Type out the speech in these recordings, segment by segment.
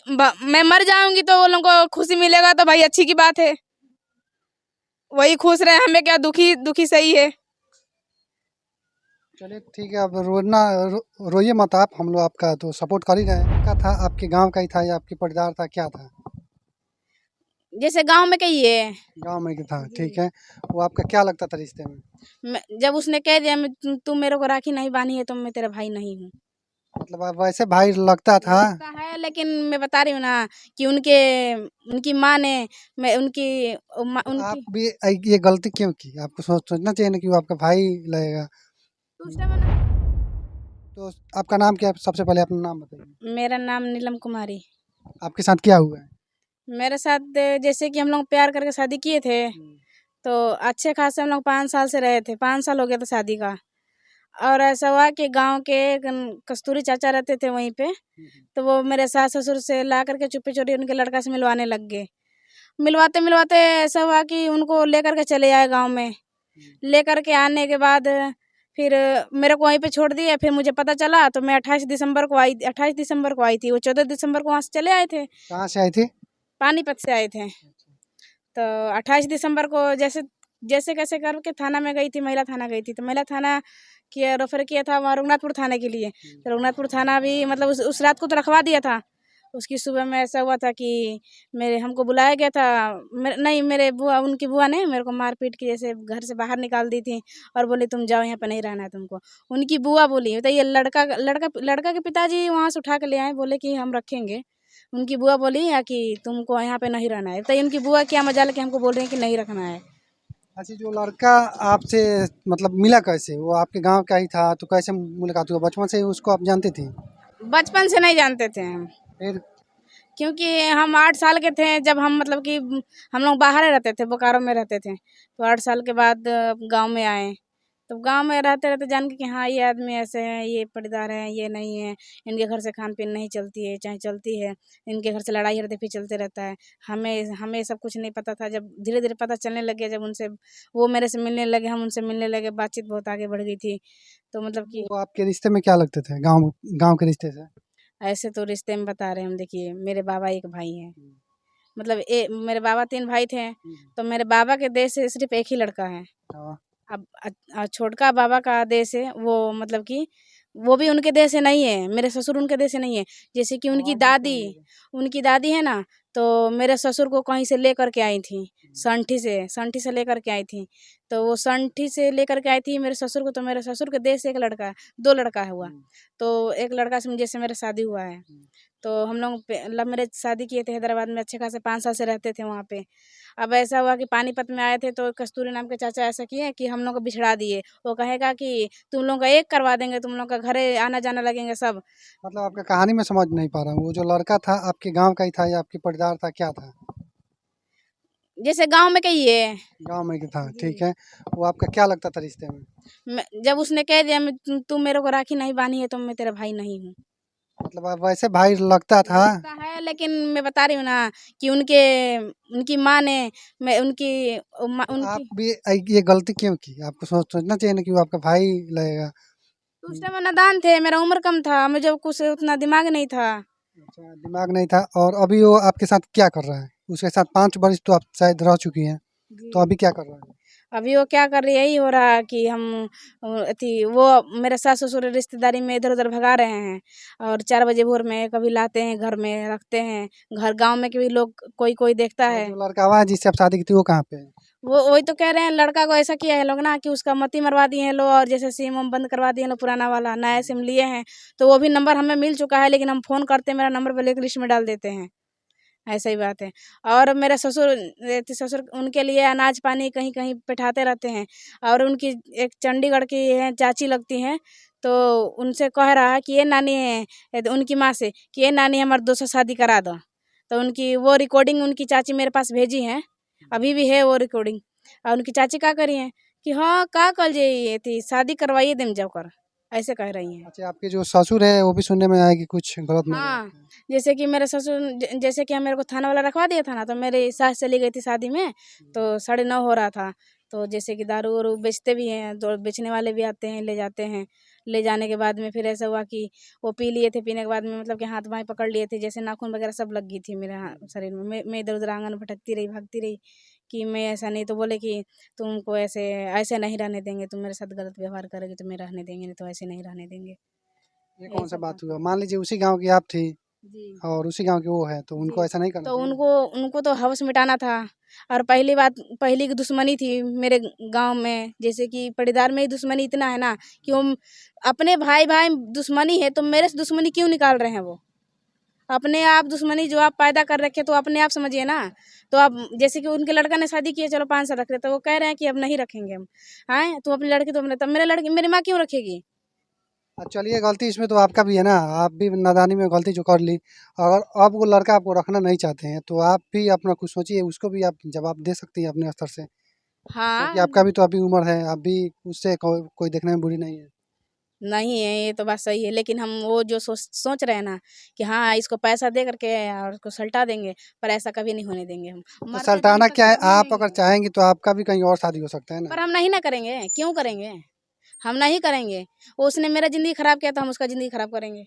मैं मर जाऊंगी तो वो लोगों को खुशी मिलेगा तो भाई अच्छी की बात है, वही खुश रहे, हमें क्या, दुखी दुखी सही है। चलिए ठीक है, अब रोइए मत आप, हम लोग आपका तो सपोर्ट कर ही रहे हैं। क्या था, आपके गांव का ही था या आपके पटीदार था, क्या था? जैसे गांव में कहिए, गांव में ही था, ठीक है। वो आपका क्या लगता था रिश्ते में? जब उसने कह दिया तू मेरे को राखी नहीं बांधी है तो मैं तेरा भाई नहीं हूँ। मतलब आप वैसे भाई लगता था? लगता है, लेकिन मैं बता रही हूँ ना कि उनकी माँ ने, मैं तो आप उनकी भी ये गलती क्यों की? आपको सोचना चाहिए ना कि वो आपका भाई लगेगा। दूसरा बना। तो आपका नाम क्या है? सबसे पहले अपना नाम बताइए। मेरा नाम नीलम कुमारी। आपके साथ क्या हुआ है? मेरे साथ जैसे कि हम लोग प्यार करके शादी किए थे, तो अच्छे खासे हम लोग 5 साल से रहे थे, 5 साल हो गया था शादी का। और ऐसा हुआ कि गांव के कस्तूरी चाचा रहते थे वहीं पे, तो वो मेरे सास ससुर से ला करके चुपे चोरी उनके लड़का से मिलवाने लग गए। मिलवाते मिलवाते ऐसा हुआ कि उनको लेकर के चले आए गांव में। लेकर के आने के बाद फिर मेरे को वहीं पे छोड़ दिया। फिर मुझे पता चला तो मैं 28 दिसंबर को आई, 28 दिसंबर को आई थी, वो 14 दिसंबर को वहाँ से चले आए थे। कहाँ से आई थी? पानीपत से आए थे। तो 28 दिसंबर को जैसे जैसे कैसे करके थाना में गई थी, महिला थाना गई थी, तो महिला थाना किया, रेफर किया था वहाँ रघुनाथपुर थाने के लिए। तो रघुनाथपुर थाना भी मतलब उस रात को तो रखवा दिया था। उसकी सुबह में ऐसा हुआ था कि मेरे हमको बुलाया गया था। नहीं, मेरे बुआ, उनकी बुआ ने मेरे को मार पीट के जैसे घर से बाहर निकाल दी थी और बोली तुम जाओ, यहाँ पे नहीं रहना है तुमको। उनकी बुआ बोली, तो ये लड़का लड़का लड़का के पिताजी वहाँ से उठा के ले आए, बोले कि हम रखेंगे। उनकी बुआ बोली या कि तुमको यहाँ पे नहीं रहना है, तो उनकी बुआ क्या मजाल कि हमको बोल रही है कि नहीं रखना है। अच्छा, जो लड़का आपसे मतलब मिला कैसे? वो आपके गांव का ही था तो कैसे मुलाकात हुआ? बचपन से ही उसको आप जानती थी? बचपन से नहीं जानते थे हम, फिर? क्योंकि हम 8 साल के थे जब हम मतलब कि हम लोग बाहर रहते थे, बोकारो में रहते थे। तो 8 साल के बाद गांव में आए। तो गांव में रहते रहते जान के कि हाँ ये आदमी ऐसे हैं, ये पटीदार हैं, ये नहीं है, इनके घर से खान पीन नहीं चलती है, चाहे चलती है इनके घर से लड़ाई हड़दफी चलते रहता है। हमें हमें सब कुछ नहीं पता था। जब धीरे धीरे पता चलने लग गया, जब उनसे वो मेरे से मिलने लगे, हम उनसे मिलने लगे, बातचीत बहुत आगे बढ़ गई थी। तो मतलब कि वो आपके रिश्ते में क्या लगते थे, गांव गांव के रिश्ते से? ऐसे तो रिश्ते में बता रहे हैं हम, देखिए मेरे बाबा एक भाई हैं, मतलब मेरे बाबा 3 भाई थे। तो मेरे बाबा के देश से सिर्फ एक ही लड़का है। हाँ। अब छोटका बाबा का देश है वो, मतलब कि वो भी उनके देश से नहीं है, मेरे ससुर उनके देश से नहीं है। जैसे कि उनकी दादी है ना, तो मेरे ससुर को कहीं से लेकर के आई थी, संठी से लेकर के आई थी। तो वो संठी से लेकर के आई थी मेरे ससुर को, तो मेरे ससुर के देश से एक लड़का है, 2 लड़का है हुआ। तो एक लड़का से जैसे मेरा शादी हुआ है, तो हम लोग लव मैरिज शादी किए थे हैदराबाद में, अच्छे खासे 5 साल से रहते थे वहाँ पे। अब ऐसा हुआ कि पानीपत में आए थे तो कस्तूरी नाम के चाचा ऐसा किए कि हम लोग को बिछड़ा दिए। वो कहेगा कि तुम लोग का एक करवा देंगे, तुम लोग का घरे आना जाना लगेंगे सब। मतलब आपका कहानी में समझ नहीं पा रहा हूँ, वो जो लड़का था आपके गांव का ही था या आपके पटीदार था, क्या था? जैसे गांव में कहिए, गांव में ही था, ठीक है। वो आपका क्या लगता था रिश्ते में? जब उसने कह दिया तू मेरे को राखी नहीं बांधी है तो मैं तेरा भाई नहीं हूँ। मतलब आप वैसे भाई लगता था? लगता है, लेकिन मैं बता रही हूँ ना कि उनकी माँ ने, मैं तो आप उनकी भी ये गलती क्यों की? आपको सोचना चाहिए ना कि वो आपका भाई लगेगा। उस टाइम में नादान थे, मेरा उम्र कम था, मुझे कुछ उतना दिमाग नहीं था। अच्छा, दिमाग नहीं था। और अभी वो आपके साथ क्या कर रहा है? उसके साथ 5 वर्ष तो आप शायद रह चुकी हैं, तो जी, अभी क्या कर रहा है? अभी वो क्या कर रही है, यही हो रहा है कि हम वो मेरे सास ससुर रिश्तेदारी में इधर उधर भगा रहे हैं। और 4 बजे भोर में कभी लाते हैं, घर में रखते हैं। घर गांव में भी लोग कोई कोई देखता और है। जो लड़का हुआ है जिससे आप शादी की थी, वो कहाँ पे है? वो वही तो कह रहे हैं, लड़का को ऐसा किया है लोग ना कि उसका मती मरवा दिए हैं लोग, और जैसे सिम हम बंद करवा दिए हैं लोग, पुराना वाला नया सिम लिए हैं। तो वो भी नंबर हमें मिल चुका है, लेकिन हम फोन करते हैं, मेरा नंबर ब्लैक लिस्ट में डाल देते हैं। ऐसा ही बात है। और मेरे ससुर उनके लिए अनाज पानी कहीं कहीं बैठाते रहते हैं। और उनकी एक चंडीगढ़ की है चाची लगती हैं, तो उनसे कह रहा है कि ये नानी है, उनकी माँ से कि ये नानी हमारे 200 शादी करा दो। तो उनकी वो रिकॉर्डिंग उनकी चाची मेरे पास भेजी है, अभी भी है वो रिकॉर्डिंग। और उनकी चाची क्या करी है कि हाँ का कल ये थी शादी करवाइए देम जाकर, ऐसे कह रही हैं। अच्छा, आपके जो ससुर है वो भी सुनने में आया कि कुछ गलत हाँ, मामला है? जैसे कि मेरे ससुर जैसे कि मेरे को थाना वाला रखवा दिया था ना, तो मेरी सास चली गई थी शादी में। तो 9:30 हो रहा था। तो जैसे कि दारू वारू बेचते भी हैं, तो बेचने वाले भी आते हैं, ले जाते हैं। ले जाने के बाद में फिर ऐसा हुआ कि वो पी लिए थे, पीने के बाद में मतलब कि हाथ बाएं पकड़ लिए थे, जैसे नाखून वगैरह सब लग गई थी मेरे शरीर में। मैं इधर उधर आंगन भटकती रही, भागती रही कि मैं ऐसा नहीं। तो बोले कि तुमको ऐसे ऐसे नहीं रहने देंगे, तुम मेरे साथ गलत व्यवहार करोगे तो मैं रहने देंगे, नहीं तो ऐसे नहीं रहने देंगे। ये यही कौन सा सब बात था। हुआ? मान लीजिए उसी गांव की आप थी जी और उसी गांव के वो है, तो उनको जी। ऐसा नहीं करना तो चाहिए ना? उनको उनको तो हवस मिटाना था। और पहली बात, पहली की दुश्मनी थी मेरे गांव में, जैसे कि पटीदार में ही दुश्मनी इतना है ना कि वो अपने भाई भाई दुश्मनी है तो मेरे से दुश्मनी क्यों निकाल रहे हैं वो? अपने आप दुश्मनी जो आप पैदा कर रखे तो अपने आप समझिए ना। तो आप जैसे कि उनके लड़का ने शादी किया, चलो 5 साल रख रहे, तो वो कह रहे हैं कि अब नहीं रखेंगे हम। आए तुम अपनी लड़की तो अपने, तब मेरे लड़की मेरी माँ क्यों रखेगी? चलिए, गलती इसमें तो आपका भी है ना, आप भी नादानी में गलती जो कर ली। अगर अब वो लड़का आपको रखना नहीं चाहते हैं तो आप भी अपना कुछ सोचिए, उसको भी आप जवाब दे सकती हैं अपने स्तर से, क्योंकि हाँ। आपका भी तो अभी उम्र है, आप भी उससे कोई देखने में बुरी नहीं है। नहीं है, ये तो बात सही है, लेकिन हम वो जो सोच सोच रहे हैं ना कि हाँ इसको पैसा दे करके और उसको सल्टा देंगे, पर ऐसा कभी नहीं होने देंगे हम। तो मरते दम सल्टाना तक क्या है? कभी आप नहीं। अगर चाहेंगी तो आपका भी कहीं और शादी हो सकता है ना। पर हम नहीं ना करेंगे, क्यों करेंगे? हम नहीं करेंगे। उसने मेरा जिंदगी खराब किया तो हम उसका जिंदगी खराब करेंगे।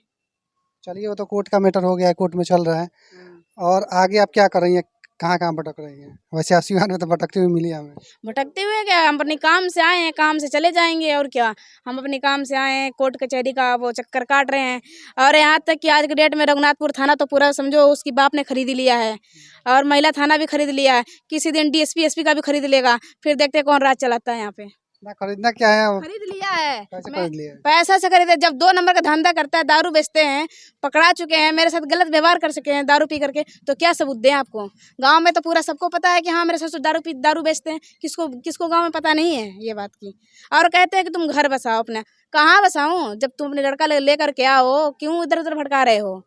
चलिए, वो तो कोर्ट का मैटर हो गया है, कोर्ट में चल रहा है। हाँ। और आगे आप क्या कर रही हैं? कहाँ कहाँ भटक रही हैं? वैसे आशीर्वाद में तो भटकती हुई मिली हमें। भटकते हुए क्या, हम अपने काम से आए हैं, काम से चले जाएंगे और क्या। हम अपने काम से आए हैं, कोर्ट कचहरी का वो चक्कर काट रहे हैं। और यहाँ तक कि आज के डेट में रघुनाथपुर थाना तो पूरा समझो उसकी बाप ने खरीद लिया है। और महिला थाना भी खरीद लिया है। किसी दिन डीएसपी एसपी का भी खरीद लेगा, फिर देखते हैं कौन राज चलाता है यहाँ पे। ना खरीदना क्या है? खरीद लिया है। कैसे मैं खरीद लिया है? पैसा से खरीदे, जब 2 नंबर का धंधा करता है, दारू बेचते हैं, पकड़ा चुके हैं, मेरे साथ गलत व्यवहार कर चुके हैं दारू पी करके, तो क्या सबूत दें आपको? गांव में तो पूरा सबको पता है कि हाँ मेरे ससुर दारू बेचते हैं। किसको किसको गांव में पता नहीं है ये बात की? और कहते हैं कि तुम घर बसाओ अपना। कहाँ बसाऊं जब तुम अपने लड़का लेकर के आओ, क्यों इधर उधर भटका रहे हो?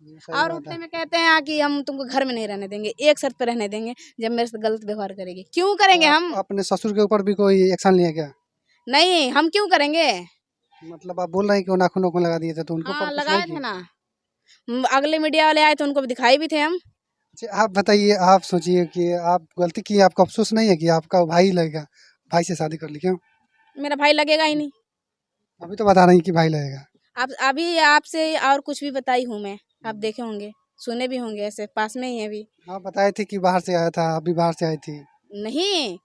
सही और बात है। उल्टे में कहते हैं कि हम तुमको घर में नहीं रहने देंगे, एक शर्त पे रहने देंगे, जब मेरे साथ गलत व्यवहार करेगी। क्यों तो करेंगे आप हम? अपने ससुर के ऊपर भी कोई एक्शन लिया क्या? नहीं, हम क्यों करेंगे? मतलब आप बोल रहे हैं कि वो नाखून नाखून लगा दिए थे, तो उनके ऊपर हाँ कुछ नहीं लगाए थे किए? ना। अगले मीडिया वाले आए तो उनको भी दिखाए भी थे हम। अच्छा, आप बताइए, आप सोचिए कि आप गलती की, आपको अफसोस नहीं है कि आपका भाई लगेगा, भाई से शादी कर ली क्यों? मेरा भाई लगेगा ही नहीं। अभी तो बता रही कि भाई लगेगा। आप अभी आपसे और कुछ भी बताई हूँ मैं, आप देखे होंगे, सुने भी होंगे, ऐसे पास में ही है अभी। आप बताए थे कि बाहर से आया था, आप भी बाहर से आई थी। नहीं,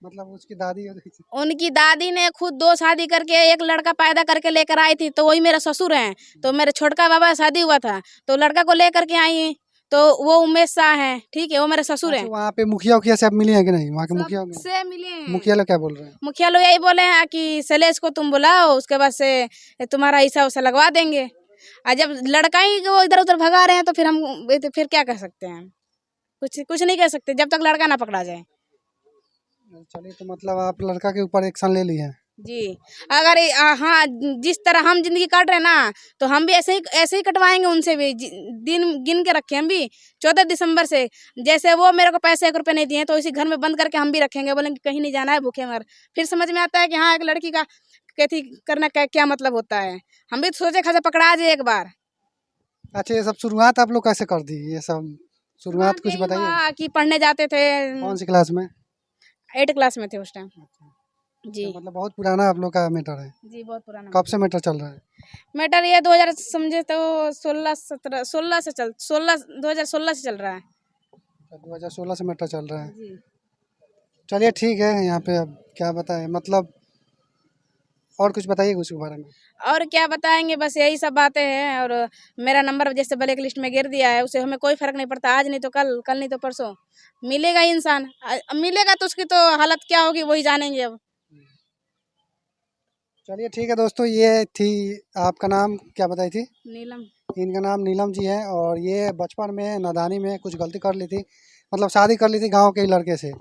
मतलब उसकी दादी उनकी दादी ने खुद 2 शादी करके एक लड़का पैदा करके लेकर आई थी, तो वही मेरा ससुर हैं। तो मेरे छोटका बाबा का शादी हुआ था, तो लड़का को लेकर के आई, तो वो उमेश शाह हैं, ठीक है, वो मेरे ससुर अच्छा, हैं। वहाँ पे मुखिया उखिया से आप मिली हैं कि नहीं? वहाँ के मुखिया हो गए? सबसे मिले हैं। मुखिया लोग क्या बोल रहे हैं? मुखिया लोग यही बोले हैं कि शैलेश को तुम बुलाओ, उसके बाद से तुम्हारा हिस्सा उसा लगवा देंगे। और जब लड़का ही वो इधर उधर भगा रहे हैं तो फिर हम, तो फिर क्या कर सकते हैं? कुछ कुछ नहीं कह सकते जब तक लड़का ना पकड़ा जाए। चलिए, तो मतलब आप लड़का के ऊपर एक्शन ले लिए हैं। जी। अगर हाँ, जिस तरह हम जिंदगी काट रहे हैं ना, तो हम भी ऐसे ही कटवाएंगे उनसे भी। दिन गिन के रखे हम भी, 14 दिसंबर से। जैसे वो मेरे को पैसे 1 रुपए नहीं दिए तो इसी घर में बंद करके हम भी रखेंगे, बोलेंगे कहीं नहीं जाना है, भूखे मर। फिर समझ में आता है कि हाँ एक लड़की का कैथी करना क्या मतलब होता है। हम भी सोचे खासे पकड़ा जाए एक बार। अच्छा, ये सब शुरुआत आप लोग कैसे कर दी, ये सब शुरुआत शुरुआत कुछ यही बताइए? हुआ कि पढ़ने जाते थे। कौन सी क्लास में? 8 क्लास में थे उस टाइम। अच्छा, जी। तो मतलब बहुत पुराना आप लोग का मैटर है। जी बहुत पुराना कब मैटर से है। मैटर चल रहा है? मैटर ये 2000 समझे तो 2016 से चल रहा है। 2016 से मैटर चल रहा है। जी। चलिए ठीक है, यहाँ पे अब क्या बताएं, मतलब और कुछ बताइए उसके बारे में। और क्या बताएंगे, बस यही सब बातें हैं। और मेरा नंबर जैसे ब्लैक लिस्ट में गिर दिया है, उसे हमें कोई फर्क नहीं पड़ता, आज नहीं तो कल, कल नहीं तो परसों मिलेगा ही इंसान। मिलेगा तो उसकी तो हालत क्या होगी वही जानेंगे अब। चलिए ठीक है दोस्तों, ये थी, आपका नाम क्या बताई थी? नीलम। इनका नाम नीलम जी है, और ये बचपन में नादानी में कुछ गलती कर ली थी, मतलब शादी कर ली थी गांव के ही लड़के से,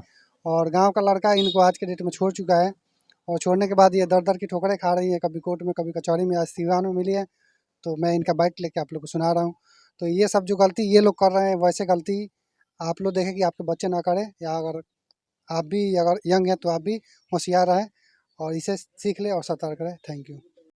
और गांव का लड़का इनको आज के डेट में छोड़ चुका है। और छोड़ने के बाद ये दर दर की ठोकरें खा रही है, कभी कोर्ट में कभी कचहरी में, आज सीवान में मिली है। तो मैं इनका बाइट लेके आप लोग को सुना रहा हूँ। तो ये सब जो गलती ये लोग कर रहे हैं, वैसे गलती आप लोग देखें कि आपके बच्चे ना करें, या अगर आप भी अगर यंग हैं तो आप भी होशियार रहें और इसे सीख लें और सतर्क रहें। Thank you.